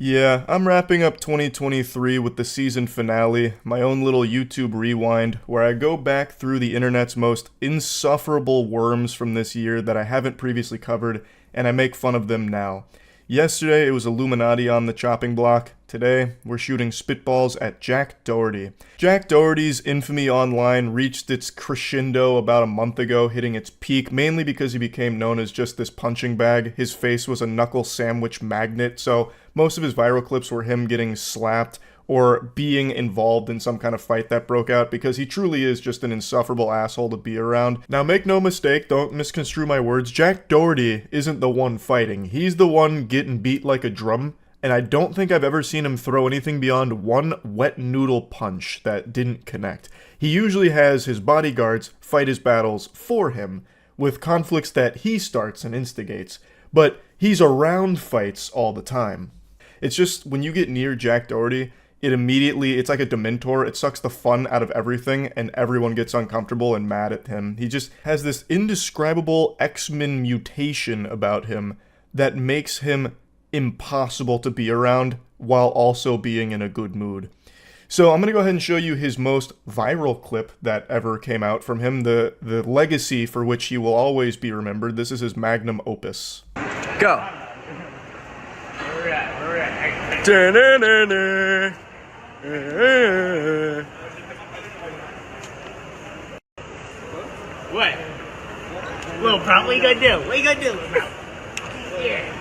Yeah, I'm wrapping up 2023 with the season finale, my own little YouTube rewind, where I go back through the internet's most insufferable worms from this year that I haven't previously covered, and I make fun of them now. Yesterday, it was Illuminati on the chopping block. Today, we're shooting spitballs at Jack Doherty. Jack Doherty's infamy online reached its crescendo about a month ago, hitting its peak, mainly because he became known as just this punching bag. His face was a knuckle sandwich magnet, so most of his viral clips were him getting slapped or being involved in some kind of fight that broke out, because he truly is just an insufferable asshole to be around. Now, make no mistake, don't misconstrue my words, Jack Doherty isn't the one fighting. He's the one getting beat like a drum, and I don't think I've ever seen him throw anything beyond one wet noodle punch that didn't connect. He usually has his bodyguards fight his battles for him, with conflicts that he starts and instigates, but he's around fights all the time. It's just, when you get near Jack Doherty, it's like a Dementor. It sucks the fun out of everything, and everyone gets uncomfortable and mad at him. He just has this indescribable X-Men mutation about him that makes him impossible to be around while also being in a good mood. So I'm going to go ahead and show you his most viral clip that ever came out from him, the legacy for which he will always be remembered. This is his magnum opus. Go. Where we at? Where we at? Da-na-na-na. What? Little Prout, what you gonna do? What you gonna do, Little Prout? Yeah.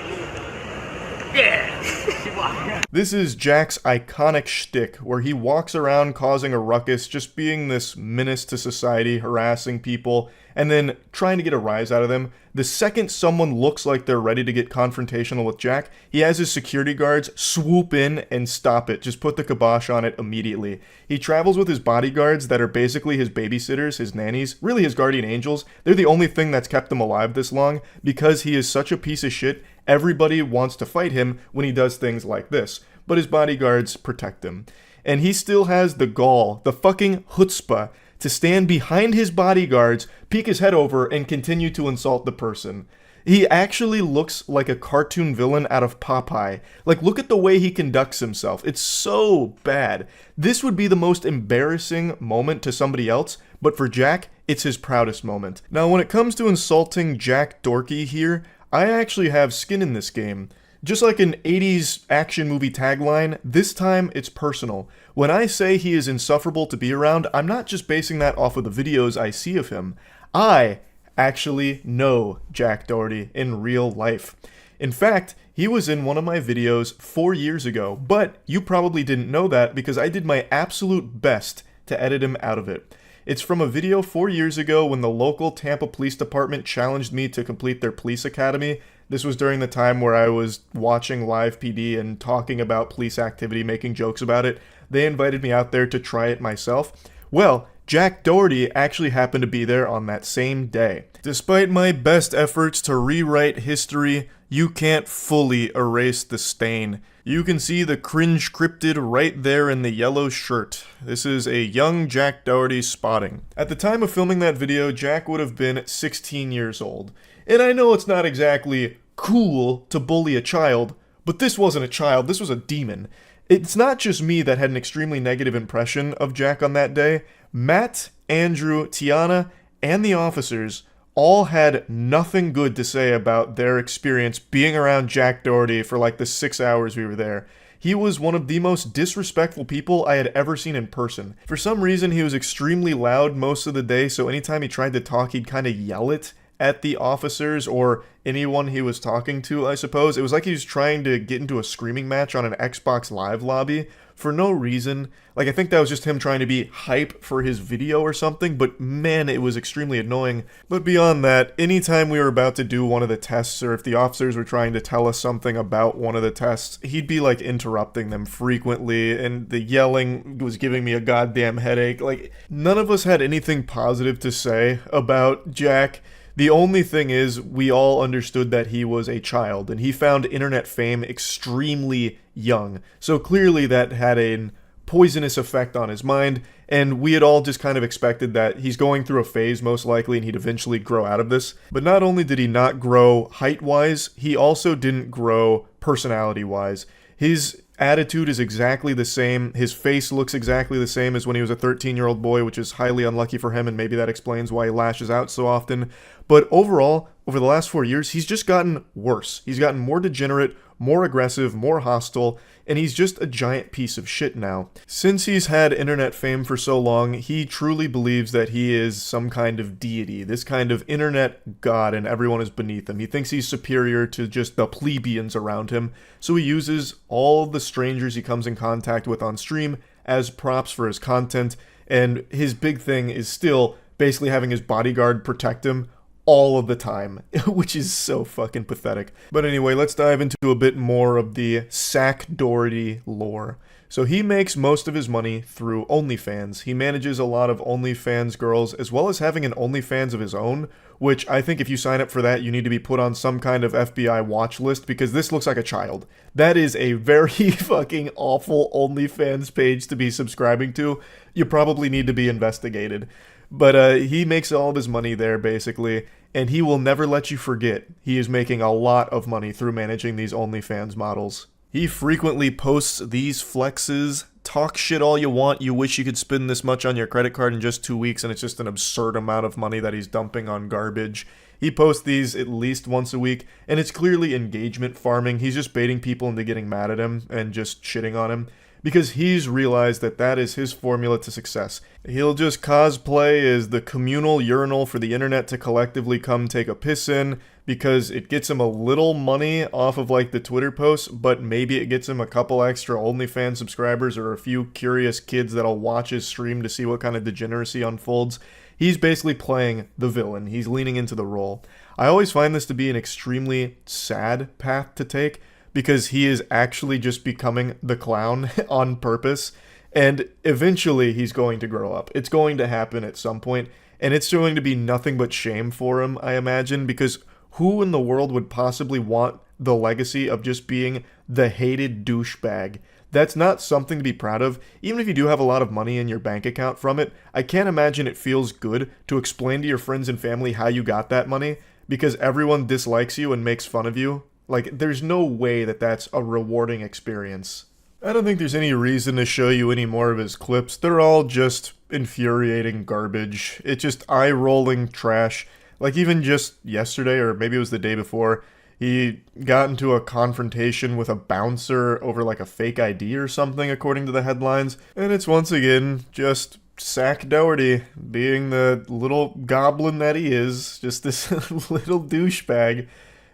Yeah. This is Jack's iconic shtick, where he walks around causing a ruckus, just being this menace to society, harassing people, and then trying to get a rise out of them. The second someone looks like they're ready to get confrontational with Jack, he has his security guards swoop in and stop it, just put the kibosh on it immediately. He travels with his bodyguards that are basically his babysitters, his nannies, really his guardian angels. They're the only thing that's kept him alive this long, because he is such a piece of shit. Everybody wants to fight him when he does things like this, but his bodyguards protect him. And he still has the gall, the fucking chutzpah, to stand behind his bodyguards, peek his head over, and continue to insult the person. He actually looks like a cartoon villain out of Popeye. Like, look at the way he conducts himself. It's so bad. This would be the most embarrassing moment to somebody else, but for Jack, it's his proudest moment. Now, when it comes to insulting Jack Doherty here, I actually have skin in this game. Just like an 80s action movie tagline, this time it's personal. When I say he is insufferable to be around, I'm not just basing that off of the videos I see of him. I actually know Jack Doherty in real life. In fact, he was in one of my videos 4 years ago, but you probably didn't know that because I did my absolute best to edit him out of it. It's from a video 4 years ago when the local Tampa Police Department challenged me to complete their police academy. This was during the time where I was watching live PD and talking about police activity, making jokes about it. They invited me out there to try it myself. Well, Jack Doherty actually happened to be there on that same day. Despite my best efforts to rewrite history, you can't fully erase the stain. You can see the cringe cryptid right there in the yellow shirt. This is a young Jack Doherty spotting. At the time of filming that video, Jack would have been 16 years old. And I know it's not exactly cool to bully a child, but this wasn't a child, this was a demon. It's not just me that had an extremely negative impression of Jack on that day. Matt, Andrew, Tiana, and the officers all had nothing good to say about their experience being around Jack Doherty for like the 6 hours we were there. He was one of the most disrespectful people I had ever seen in person. For some reason, he was extremely loud most of the day, so anytime he tried to talk, he'd kind of yell it at the officers or anyone he was talking to, I suppose. It was like he was trying to get into a screaming match on an Xbox Live lobby for no reason. Like, I think that was just him trying to be hype for his video or something, but man, it was extremely annoying. But beyond that, anytime we were about to do one of the tests, or if the officers were trying to tell us something about one of the tests, he'd be like interrupting them frequently, and the yelling was giving me a goddamn headache. Like, none of us had anything positive to say about Jack. The only thing is, we all understood that he was a child, and he found internet fame extremely young. So clearly that had a poisonous effect on his mind, and we had all just kind of expected that he's going through a phase most likely, and he'd eventually grow out of this. But not only did he not grow height-wise, he also didn't grow personality-wise. His attitude is exactly the same. His face looks exactly the same as when he was a 13-year-old boy, which is highly unlucky for him, and maybe that explains why he lashes out so often. But overall, over the last 4 years, he's just gotten worse. He's gotten more degenerate, more aggressive, more hostile, and he's just a giant piece of shit now. Since he's had internet fame for so long, he truly believes that he is some kind of deity, this kind of internet god, and everyone is beneath him. He thinks he's superior to just the plebeians around him, so he uses all the strangers he comes in contact with on stream as props for his content, and his big thing is still basically having his bodyguard protect him all of the time, which is so fucking pathetic. But anyway, let's dive into a bit more of the Jack Doherty lore. So he makes most of his money through OnlyFans. He manages a lot of OnlyFans girls, as well as having an OnlyFans of his own, which I think if you sign up for that, you need to be put on some kind of FBI watch list, because this looks like a child. That is a very fucking awful OnlyFans page to be subscribing to. You probably need to be investigated. But he makes all of his money there, basically, and he will never let you forget he is making a lot of money through managing these OnlyFans models. He frequently posts these flexes, talk shit all you want, you wish you could spend this much on your credit card in just 2 weeks, and it's just an absurd amount of money that he's dumping on garbage. He posts these at least once a week, and it's clearly engagement farming. He's just baiting people into getting mad at him and just shitting on him, because he's realized that that is his formula to success. He'll just cosplay as the communal urinal for the internet to collectively come take a piss in, because it gets him a little money off of like the Twitter posts, but maybe it gets him a couple extra OnlyFans subscribers or a few curious kids that'll watch his stream to see what kind of degeneracy unfolds. He's basically playing the villain. He's leaning into the role. I always find this to be an extremely sad path to take, because he is actually just becoming the clown on purpose, and eventually he's going to grow up. It's going to happen at some point, and it's going to be nothing but shame for him, I imagine, because who in the world would possibly want the legacy of just being the hated douchebag? That's not something to be proud of. Even if you do have a lot of money in your bank account from it, I can't imagine it feels good to explain to your friends and family how you got that money, because everyone dislikes you and makes fun of you. Like, there's no way that that's a rewarding experience. I don't think there's any reason to show you any more of his clips. They're all just infuriating garbage. It's just eye-rolling trash. Like, even just yesterday, or maybe it was the day before, he got into a confrontation with a bouncer over, like, a fake ID or something, according to the headlines. And it's once again just Jack Doherty being the little goblin that he is. Just this little douchebag.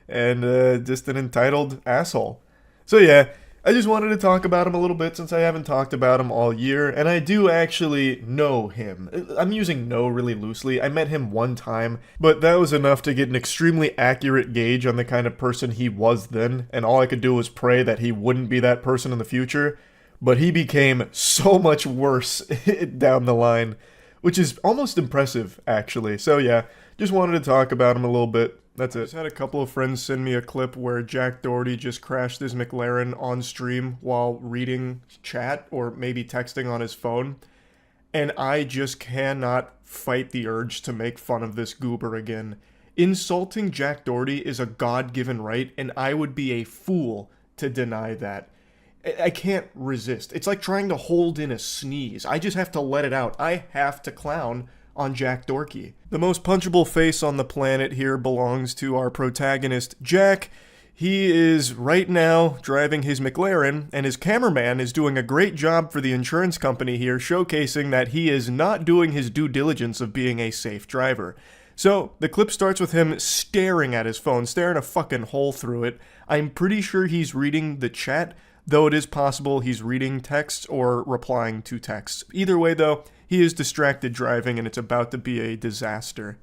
And just an entitled asshole. So yeah, I just wanted to talk about him a little bit since I haven't talked about him all year, and I do actually know him. I'm using know really loosely. I met him one time, but that was enough to get an extremely accurate gauge on the kind of person he was then, and all I could do was pray that he wouldn't be that person in the future. But he became so much worse down the line, which is almost impressive, actually. So yeah, just wanted to talk about him a little bit. That's it. I just had a couple of friends send me a clip where Jack Doherty just crashed his Mclaren on stream while reading chat or maybe texting on his phone. And I just cannot fight the urge to make fun of this goober again. Insulting Jack Doherty is a God-given right, and I would be a fool to deny that. I can't resist. It's like trying to hold in a sneeze. I just have to let it out. I have to clown on Jack Doherty. The most punchable face on the planet here belongs to our protagonist, Jack. He is right now driving his Mclaren, and his cameraman is doing a great job for the insurance company here, showcasing that he is not doing his due diligence of being a safe driver. So, the clip starts with him staring at his phone, staring a fucking hole through it. I'm pretty sure he's reading the chat, though it is possible he's reading texts or replying to texts. Either way, though, he is distracted driving, and it's about to be a disaster.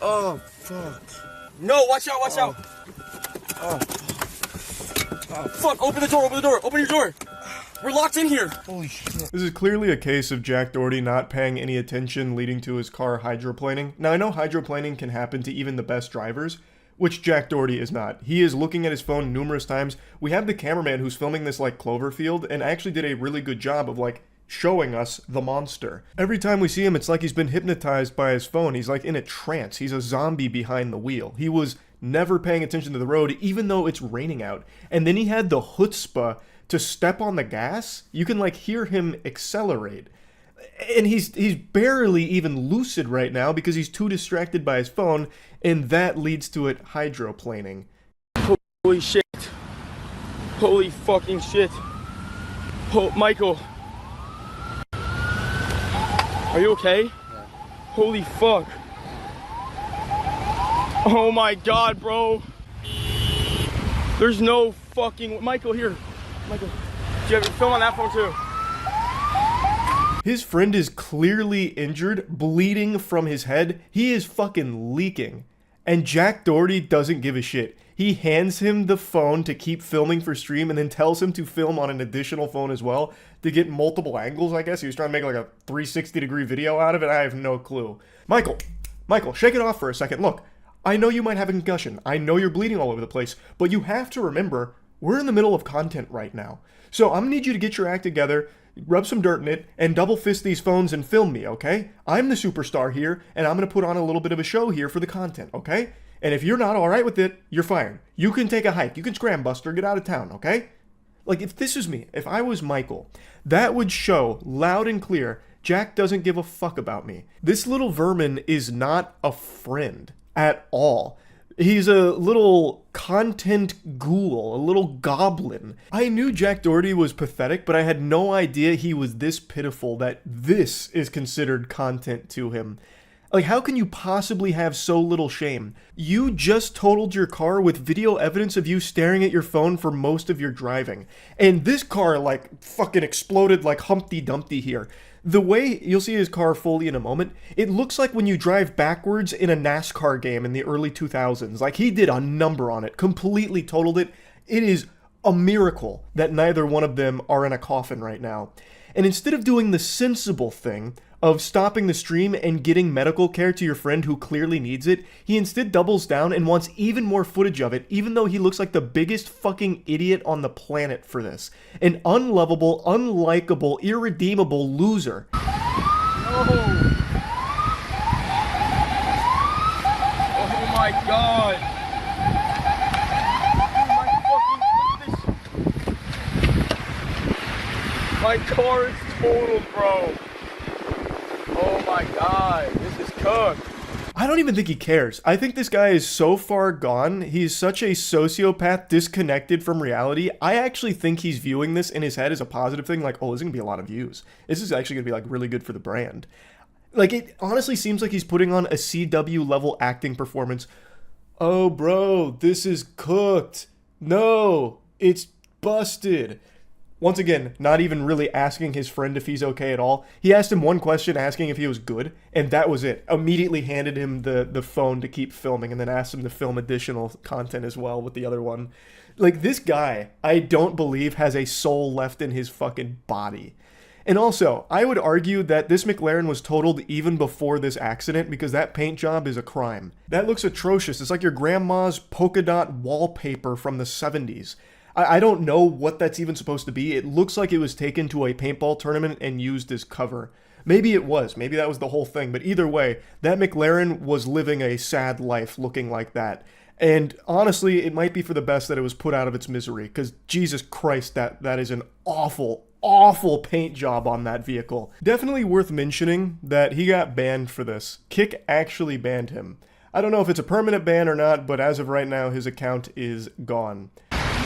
Oh, fuck. No, watch out, watch out. Oh, fuck, open the door, open your door. We're locked in here. Holy shit. This is clearly a case of Jack Doherty not paying any attention, leading to his car hydroplaning. Now, I know hydroplaning can happen to even the best drivers, which Jack Doherty is not. He is looking at his phone numerous times. We have the cameraman who's filming this like Cloverfield and actually did a really good job of like showing us the monster. Every time we see him, it's like he's been hypnotized by his phone. He's like in a trance. He's a zombie behind the wheel. He was never paying attention to the road, even though it's raining out. And then he had the chutzpah to step on the gas. You can like hear him accelerate. And he's barely even lucid right now because he's too distracted by his phone, and that leads to it hydroplaning. Holy shit. Holy fucking shit. Oh, Michael. Are you okay? Yeah. Holy fuck. Oh my god, bro. There's no fucking... Michael, here. Michael, do you have your film on that phone too? His friend is clearly injured, bleeding from his head. He is fucking leaking. And Jack Doherty doesn't give a shit. He hands him the phone to keep filming for stream and then tells him to film on an additional phone as well to get multiple angles, I guess. He was trying to make like a 360-degree video out of it. I have no clue. Michael, shake it off for a second. Look, I know you might have a concussion. I know you're bleeding all over the place. But you have to remember, we're in the middle of content right now. So I'm gonna need you to get your act together, rub some dirt in it, and double fist these phones and film me, okay? I'm the superstar here, and I'm gonna put on a little bit of a show here for the content, okay? And if you're not alright with it, you're fired. You can take a hike, you can scram buster, get out of town, okay? Like, if this was me, if I was Michael, that would show loud and clear, Jack doesn't give a fuck about me. This little vermin is not a friend at all. He's a little content ghoul, a little goblin. I knew Jack Doherty was pathetic, but I had no idea he was this pitiful that this is considered content to him. Like, how can you possibly have so little shame? You just totaled your car with video evidence of you staring at your phone for most of your driving. And this car, like, fucking exploded like Humpty Dumpty here. The way, you'll see his car fully in a moment, it looks like when you drive backwards in a NASCAR game in the early 2000s. Like, he did a number on it, completely totaled it. It is a miracle that neither one of them are in a coffin right now. And instead of doing the sensible thing of stopping the stream and getting medical care to your friend who clearly needs it, he instead doubles down and wants even more footage of it, even though he looks like the biggest fucking idiot on the planet for this. An unlovable, unlikable, irredeemable loser. No. Oh my god. My car is totaled, bro. Oh my god, this is cooked. I don't even think he cares. I think this guy is so far gone. He's such a sociopath disconnected from reality. I actually think he's viewing this in his head as a positive thing. Like, oh, there's going to be a lot of views. This is actually going to be like really good for the brand. Like, it honestly seems like he's putting on a CW level acting performance. Oh, bro, this is cooked. No, it's busted. Once again, not even really asking his friend if he's okay at all. He asked him one question asking if he was good, and that was it. Immediately handed him the phone to keep filming, and then asked him to film additional content as well with the other one. Like, this guy, I don't believe has a soul left in his fucking body. And also, I would argue that this McLaren was totaled even before this accident because that paint job is a crime. That looks atrocious. It's like your grandma's polka dot wallpaper from the 70s. I don't know what that's even supposed to be. It looks like it was taken to a paintball tournament and used as cover. Maybe it was. Maybe that was the whole thing. But either way, that McLaren was living a sad life looking like that. And honestly, it might be for the best that it was put out of its misery. Because Jesus Christ, that is an awful, awful paint job on that vehicle. Definitely worth mentioning that he got banned for this. Kick actually banned him. I don't know if it's a permanent ban or not, but as of right now, his account is gone.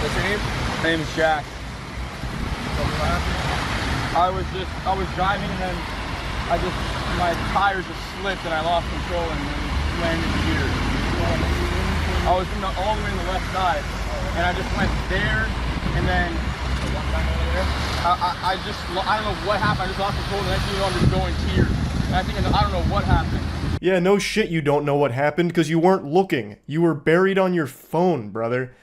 What's your name? My name is Jack. I was driving and then my tires just slipped and I lost control and then landed here. I was all the way on the left side and I just went there and then I don't know what happened. I just lost control and next thing you know I'm just going here. And I don't know what happened. Yeah, no shit you don't know what happened because you weren't looking. You were buried on your phone, brother.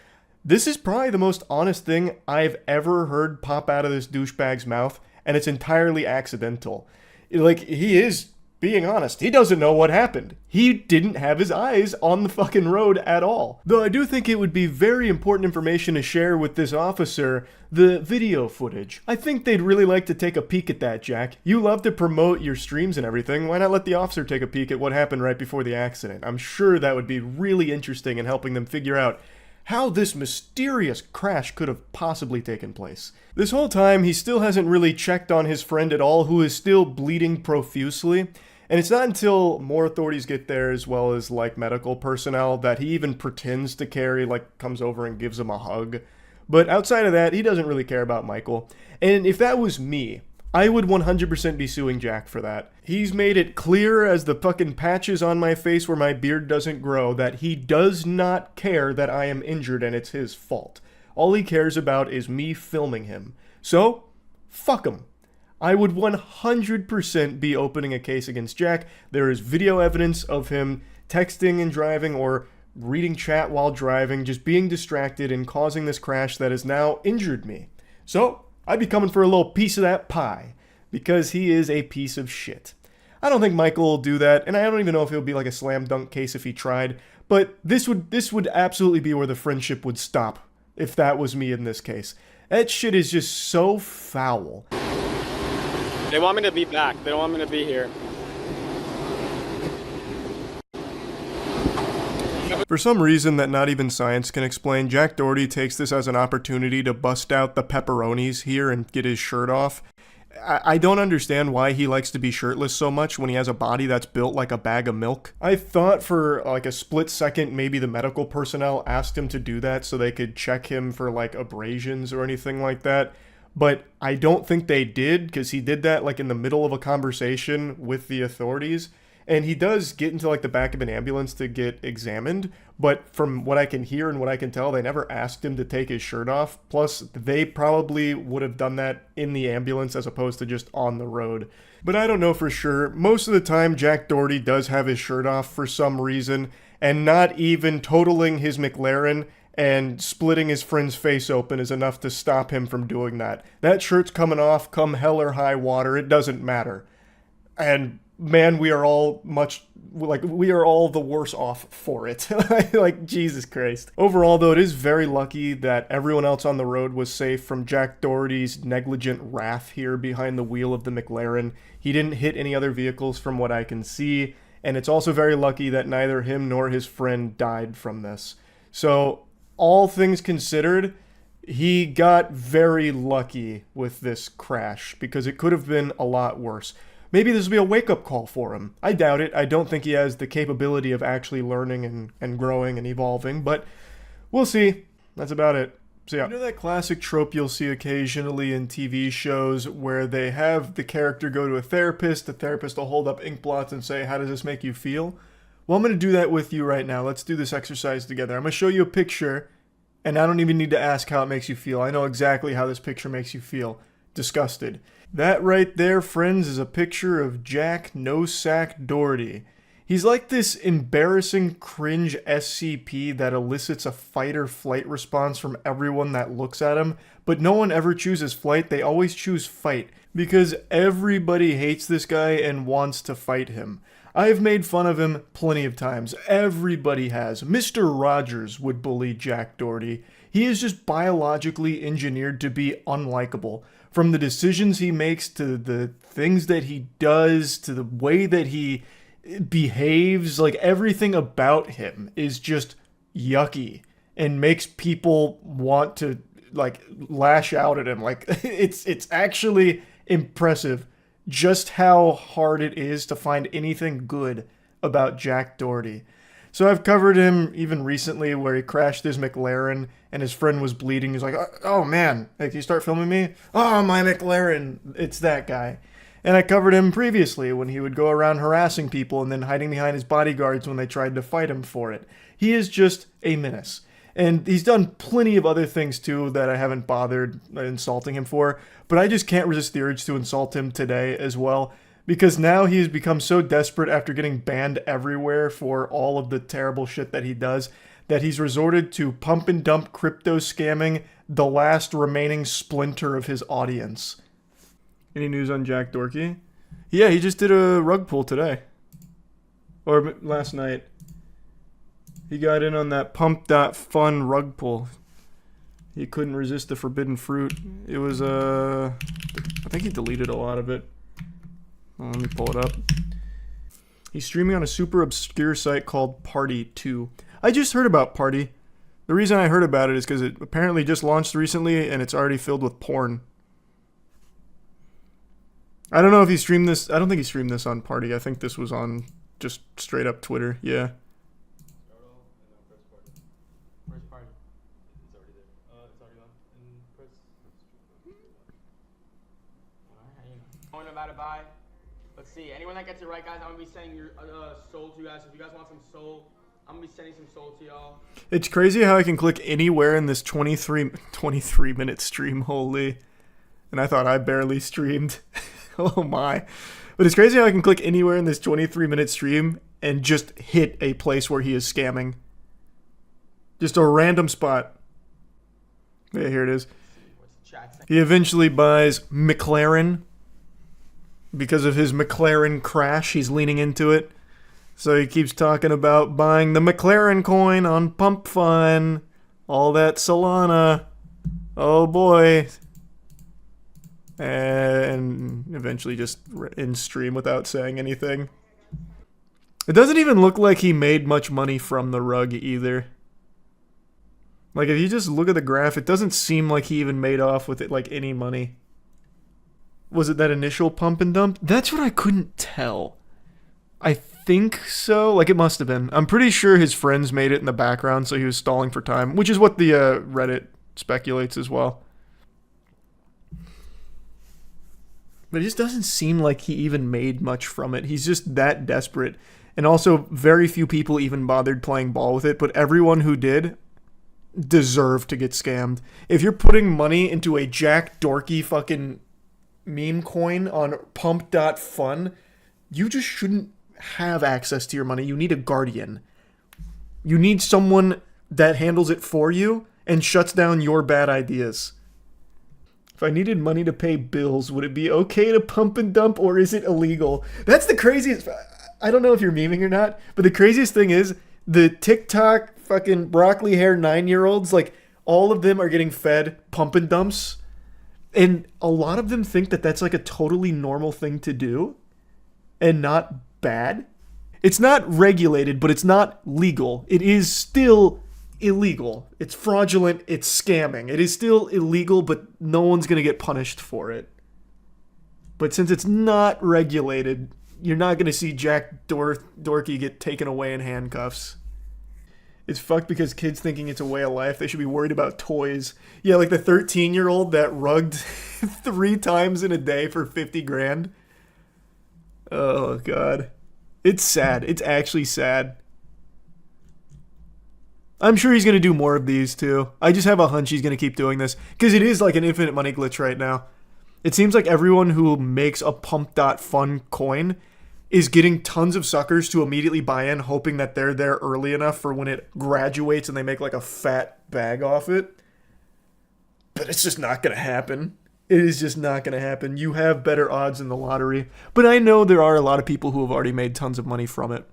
This is probably the most honest thing I've ever heard pop out of this douchebag's mouth, and it's entirely accidental. Like, he is being honest. He doesn't know what happened. He didn't have his eyes on the fucking road at all. Though I do think it would be very important information to share with this officer, the video footage. I think they'd really like to take a peek at that, Jack. You love to promote your streams and everything. Why not let the officer take a peek at what happened right before the accident? I'm sure that would be really interesting in helping them figure out how this mysterious crash could have possibly taken place. This whole time, he still hasn't really checked on his friend at all, who is still bleeding profusely. And it's not until more authorities get there, as well as like medical personnel, that he even pretends to care, like comes over and gives him a hug. But outside of that, he doesn't really care about Michael. And if that was me, I would 100% be suing Jack for that. He's made it clear as the fucking patches on my face where my beard doesn't grow that he does not care that I am injured and it's his fault. All he cares about is me filming him. So, fuck him. I would 100% be opening a case against Jack. There is video evidence of him texting and driving or reading chat while driving, just being distracted and causing this crash that has now injured me. So, I'd be coming for a little piece of that pie, because he is a piece of shit. I don't think Michael will do that, and I don't even know if it would be like a slam dunk case if he tried, but this would absolutely be where the friendship would stop if that was me in this case. That shit is just so foul. They want me to be back. They don't want me to be here. For some reason that not even science can explain, Jack Doherty takes this as an opportunity to bust out the pepperonis here and get his shirt off. I don't understand why he likes to be shirtless so much when he has a body that's built like a bag of milk. I thought for like a split second maybe the medical personnel asked him to do that so they could check him for like abrasions or anything like that. But I don't think they did, because he did that like in the middle of a conversation with the authorities. And he does get into like the back of an ambulance to get examined, but from what I can hear and what I can tell, they never asked him to take his shirt off. Plus, they probably would have done that in the ambulance as opposed to just on the road. But I don't know for sure. Most of the time, Jack Doherty does have his shirt off for some reason, and not even totaling his Mclaren and splitting his friend's face open is enough to stop him from doing that. That shirt's coming off come hell or high water. It doesn't matter. And man, we are all the worse off for it. Like, Jesus Christ. Overall, though, it is very lucky that everyone else on the road was safe from Jack Doherty's negligent wrath here behind the wheel of the Mclaren. He didn't hit any other vehicles from what I can see, and it's also very lucky that neither him nor his friend died from this. So, all things considered, he got very lucky with this crash, because it could have been a lot worse. Maybe this will be a wake-up call for him. I doubt it. I don't think he has the capability of actually learning and growing and evolving, but we'll see. That's about it. So yeah. You know that classic trope you'll see occasionally in TV shows where they have the character go to a therapist, the therapist will hold up ink blots and say, "How does this make you feel?" Well, I'm going to do that with you right now. Let's do this exercise together. I'm going to show you a picture, and I don't even need to ask how it makes you feel. I know exactly how this picture makes you feel. Disgusted. That right there, friends, is a picture of Jack No Sack Doherty. He's like this embarrassing cringe SCP that elicits a fight or flight response from everyone that looks at him, but no one ever chooses flight, they always choose fight, because everybody hates this guy and wants to fight him. I've made fun of him plenty of times. Everybody has. Mr. Rogers would bully Jack Doherty. He is just biologically engineered to be unlikable. From the decisions he makes to the things that he does to the way that he behaves, like everything about him is just yucky and makes people want to like lash out at him. Like it's actually impressive just how hard it is to find anything good about Jack Doherty. So I've covered him even recently where he crashed his Mclaren and his friend was bleeding. He's like, "Oh man, hey, can you start filming me? Oh, my Mclaren." It's that guy. And I covered him previously when he would go around harassing people and then hiding behind his bodyguards when they tried to fight him for it. He is just a menace. And he's done plenty of other things too that I haven't bothered insulting him for, but I just can't resist the urge to insult him today as well, because now he has become so desperate after getting banned everywhere for all of the terrible shit that he does, that he's resorted to pump and dump crypto scamming the last remaining splinter of his audience. Any news on Jack Doherty? Yeah, he just did a rug pull today. Or last night. He got in on that pump.fun rug pull. He couldn't resist the forbidden fruit. It was, I think he deleted a lot of it. Let me pull it up. He's streaming on a super obscure site called Party 2. I just heard about Party. The reason I heard about it is because it apparently just launched recently and it's already filled with porn. I don't know if he streamed this. I don't think he streamed this on Party. I think this was on just straight up Twitter. Yeah. Where's Party? It's already there. It's already on. And press. Going about it by. Let's see. Anyone that gets it right, guys, I'm gonna be sending your soul to you guys. If you guys want some soul, I'm gonna be sending some soul to y'all. It's crazy how I can click anywhere in this 23 minute stream. Holy. And I thought I barely streamed. Oh my. But it's crazy how I can click anywhere in this 23-minute stream and just hit a place where he is scamming. Just a random spot. Yeah, here it is. He eventually buys Mclaren. Because of his Mclaren Crash, he's leaning into it. So he keeps talking about buying the Mclaren coin on Pump Fun. All that Solana. Oh boy. And eventually just in stream without saying anything. It doesn't even look like he made much money from the rug either. Like if you just look at the graph, it doesn't seem like he even made off with it like any money. Was it that initial pump and dump? That's what I couldn't tell. I think so. Like it must have been. I'm pretty sure his friends made it in the background, so he was stalling for time, which is what the Reddit speculates as well. But it just doesn't seem like he even made much from it. He's just that desperate. And also, very few people even bothered playing ball with it, but everyone who did deserved to get scammed. If you're putting money into a Jack Doherty fucking meme coin on pump.fun, you just shouldn't have access to your money. You need a guardian. You need someone that handles it for you and shuts down your bad ideas. If I needed money to pay bills, would it be okay to pump and dump or is it illegal? That's the craziest. I don't know if you're memeing or not, but the craziest thing is the TikTok fucking broccoli hair 9-year-olds, like all of them are getting fed pump and dumps. And a lot of them think that that's like a totally normal thing to do and not bad. It's not regulated, but it's not legal. It is still illegal. It's fraudulent. It's scamming. It is still illegal, but no one's going to get punished for it. But since it's not regulated, you're not going to see Jack Doherty get taken away in handcuffs. It's fucked because kids thinking it's a way of life. They should be worried about toys. Yeah, like the 13-year-old that rugged 3 times in a day for 50 grand. Oh, God. It's sad. It's actually sad. I'm sure he's going to do more of these, too. I just have a hunch he's going to keep doing this. Because it is like an infinite money glitch right now. It seems like everyone who makes a pump.fun coin is getting tons of suckers to immediately buy in, hoping that they're there early enough for when it graduates and they make like a fat bag off it. But it's just not going to happen. It is just not going to happen. You have better odds in the lottery. But I know there are a lot of people who have already made tons of money from it.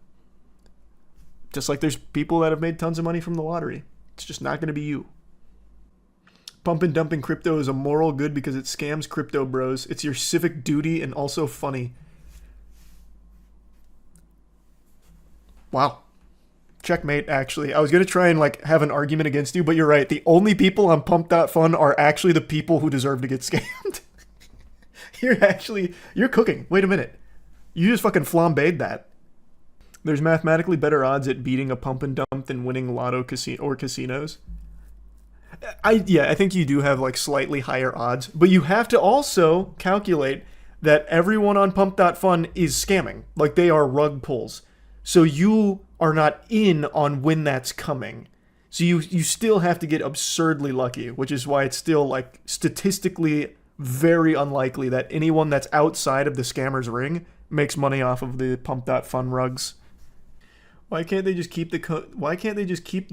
Just like there's people that have made tons of money from the lottery. It's just not going to be you. Pump and dumping crypto is a moral good because it scams crypto bros. It's your civic duty and also funny. Wow. Checkmate, actually. I was going to try and like have an argument against you, but you're right. The only people on pump.fun are actually the people who deserve to get scammed. You're cooking. Wait a minute. You just fucking flambéed that. There's mathematically better odds at beating a pump and dump than winning lotto casinos. I think you do have like slightly higher odds, but you have to also calculate that everyone on pump.fun is scamming. Like they are rug pulls. So you are not in on when that's coming. So you still have to get absurdly lucky, which is why it's still like statistically very unlikely that anyone that's outside of the scammer's ring makes money off of the pump.fun rugs. Why can't they just keep the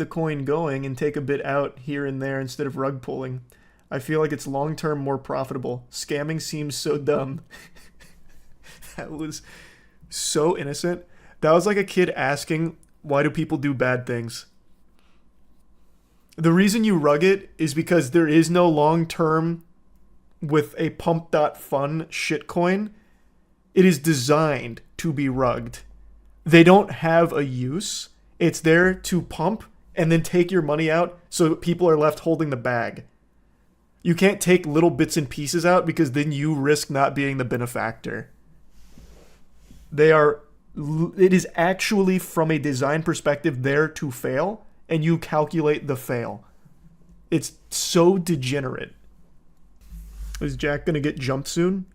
coin going and take a bit out here and there instead of rug pulling? I feel like it's long term more profitable. Scamming seems so dumb. That was so innocent. That was like a kid asking, why do people do bad things? The reason you rug it is because there is no long term with a pump.fun shitcoin. It is designed to be rugged. They don't have a use. It's there to pump and then take your money out so people are left holding the bag. You can't take little bits and pieces out because then you risk not being the benefactor. It is actually, from a design perspective, there to fail, and you calculate the fail. It's so degenerate. Is Jack gonna get jumped soon?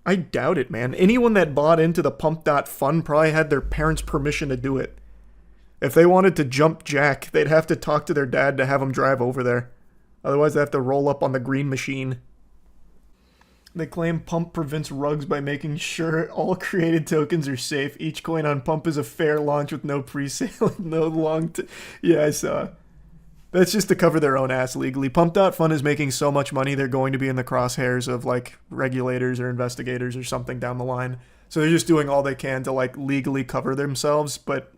I doubt it, man. Anyone that bought into the pump.fun probably had their parents' permission to do it. If they wanted to jump Jack, they'd have to talk to their dad to have him drive over there. Otherwise, they have to roll up on the green machine. They claim Pump prevents rugs by making sure all created tokens are safe. Each coin on Pump is a fair launch with no pre-sale and no Yeah, I saw. That's just to cover their own ass legally. Pump.fun is making so much money, they're going to be in the crosshairs of, like, regulators or investigators or something down the line. So they're just doing all they can to, like, legally cover themselves, but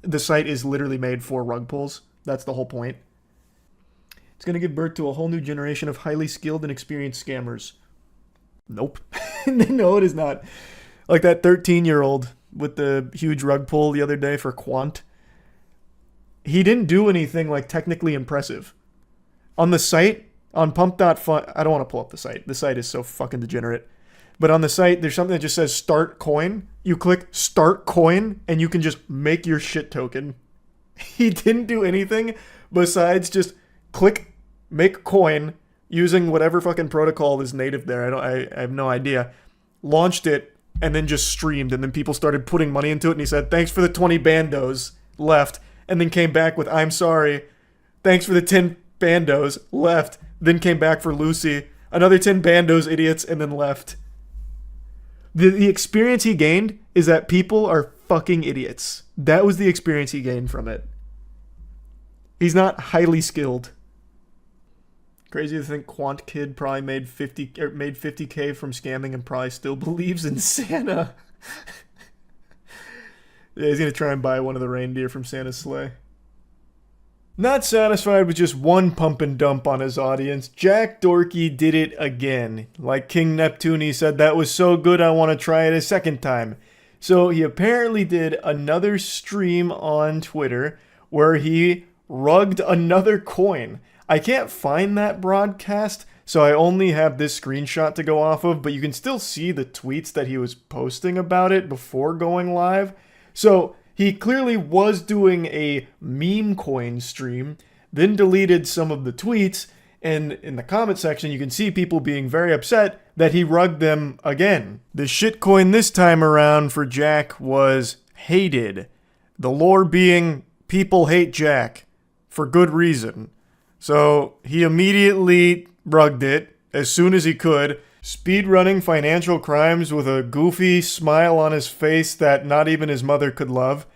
the site is literally made for rug pulls. That's the whole point. It's going to give birth to a whole new generation of highly skilled and experienced scammers. Nope. No, it is not. Like that 13-year-old with the huge rug pull the other day for Quant. He didn't do anything like technically impressive. On the site, on pump.fun, I don't want to pull up the site. The site is so fucking degenerate. But on the site, there's something that just says start coin. You click start coin and you can just make your shit token. He didn't do anything besides just click make coin using whatever fucking protocol is native there. I have no idea. Launched it and then just streamed, and then people started putting money into it, and he said, thanks for the 20 bandos, left, and then came back with, I'm sorry, thanks for the 10 bandos, left, then came back for Lucy, another 10 bandos, idiots, and then left. The experience he gained is that people are fucking idiots. That was the experience he gained from it. He's not highly skilled. Crazy to think Quant Kid probably made 50K from scamming and probably still believes in Santa. Yeah, he's gonna try and buy one of the reindeer from Santa's sleigh. Not satisfied with just one pump and dump on his audience, Jack Doherty did it again. Like King Neptune, he said, that was so good I want to try it a second time. So he apparently did another stream on Twitter where he rugged another coin. I can't find that broadcast, so I only have this screenshot to go off of, but you can still see the tweets that he was posting about it before going live. So he clearly was doing a meme coin stream, then deleted some of the tweets, and in the comment section you can see people being very upset that he rugged them again. The shitcoin this time around for Jack was hated. The lore being people hate Jack for good reason. So he immediately rugged it as soon as he could, speedrunning financial crimes with a goofy smile on his face that not even his mother could love.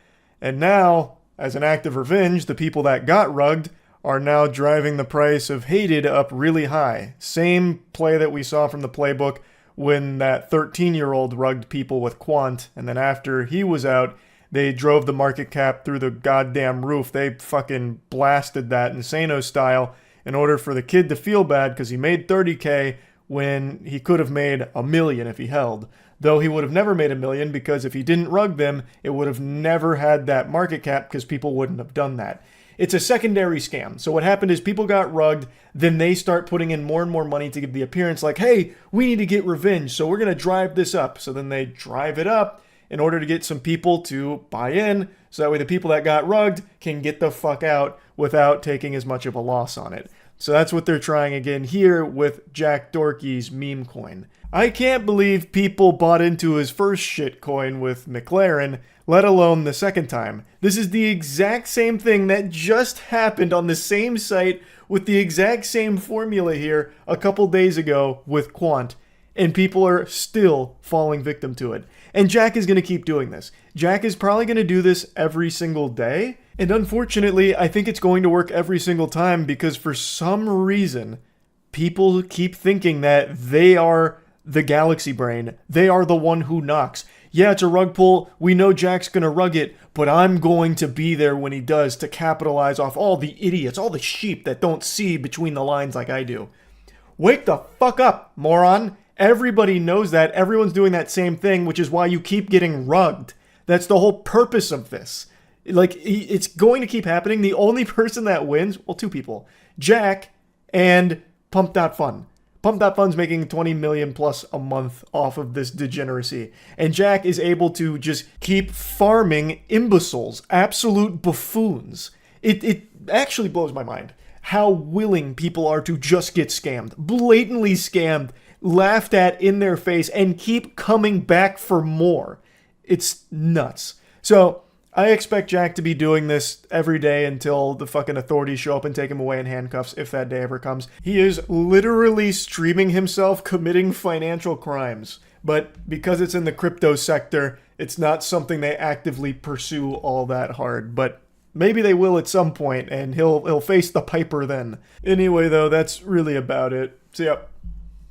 And now, as an act of revenge, the people that got rugged are now driving the price of hated up really high. Same play that we saw from the playbook when that 13-year-old rugged people with Quant, and then after he was out, they drove the market cap through the goddamn roof. They fucking blasted that Insano style in order for the kid to feel bad because he made 30K when he could have made $1 million if he held. Though he would have never made $1 million because if he didn't rug them, it would have never had that market cap because people wouldn't have done that. It's a secondary scam. So what happened is people got rugged, then they start putting in more and more money to give the appearance like, hey, we need to get revenge, so we're going to drive this up. So then they drive it up in order to get some people to buy in, so that way the people that got rugged can get the fuck out without taking as much of a loss on it. So that's what they're trying again here with Jack Doherty's meme coin. I can't believe people bought into his first shit coin with Mclaren, let alone the second time. This is the exact same thing that just happened on the same site with the exact same formula here a couple days ago with Quant. and people are still falling victim to it. And Jack is going to keep doing this. Jack is probably going to do this every single day. And unfortunately, I think it's going to work every single time because for some reason, people keep thinking that they are the galaxy brain. They are the one who knocks. Yeah, it's a rug pull. We know Jack's going to rug it, but I'm going to be there when he does to capitalize off all the idiots, all the sheep that don't see between the lines like I do. Wake the fuck up, moron. Everybody knows that. Everyone's doing that same thing, which is why you keep getting rugged. That's the whole purpose of this. Like, it's going to keep happening. The only person that wins, well, two people, Jack and Pump.Fun. Pump.Fun's making 20 million plus a month off of this degeneracy. And Jack is able to just keep farming imbeciles, absolute buffoons. It actually blows my mind how willing people are to just get scammed, blatantly scammed, laughed at in their face, and keep coming back for more. It's nuts. So I expect Jack to be doing this every day until the fucking authorities show up and take him away in handcuffs, if that day ever comes. He is literally streaming himself committing financial crimes. But because it's in the crypto sector, it's not something they actively pursue all that hard. But maybe they will at some point, and he'll face the piper then. Anyway, though, that's really about it. See ya.